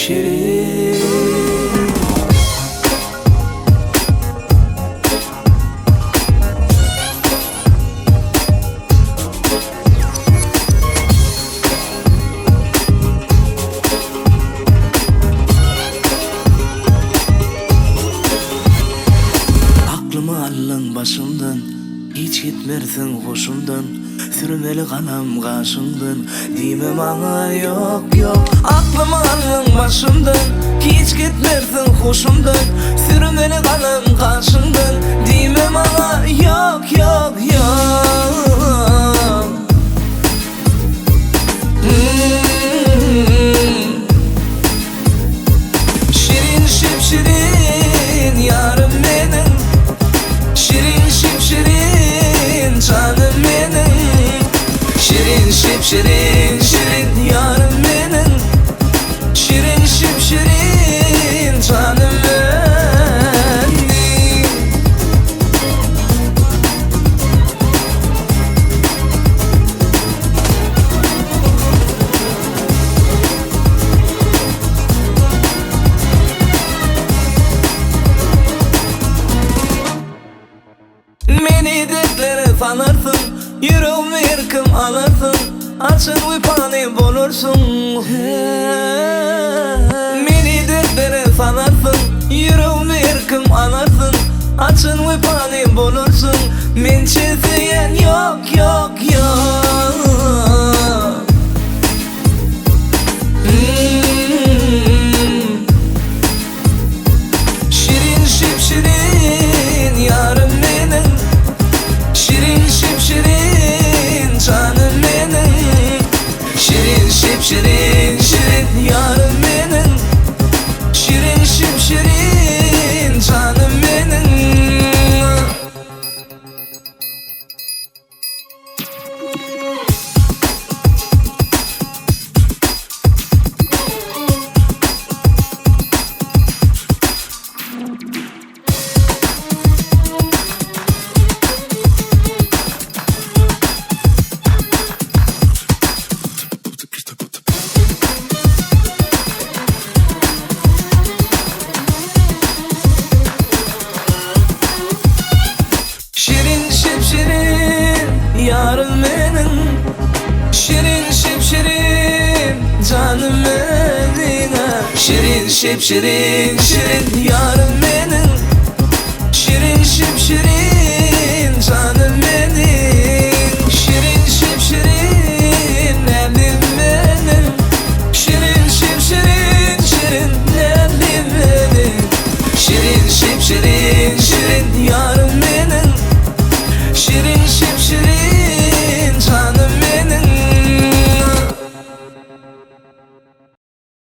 şirin. Aklımı allın başımdan, hiç gitmersin hoşumdan. Sürmeli kalam kaşımdan, dime bana yok yok. Aklımı allın başımdan, hiç gitmersin hoşumdan. Sürmeli kalam kaşımdan, dime bana yok yok yok. Şirin şipşirin yarım benim, şirin şipşirin canım benim. Şirin şipşirin şirin yarım benim, şirin şipşirin canım benim. Meni dertlere salarsın, yüreğimi yırkım alırsın. Açın vipani bulursun. Meni dertlere salarsın, yüreğimi yırkım alırsın. Açın vipani bulursun. Men çiziyen yok yok yok. Şirin şipşirin yarım benim, şirin şipşirin canım benim. Şirin şipşirin şirin yarım benim, şirin şipşirin canım benim. Şirin şipşirin yarım benim, şirin şipşirin canım benim. Şirin şipşirin şirin yarım benim, şirin şipşirin canım benim. Şirin şipşirin elim benim, şirin şipşirin şirin elim benim. Şirin şipşirin şirin yarım benim, şirin şipşirin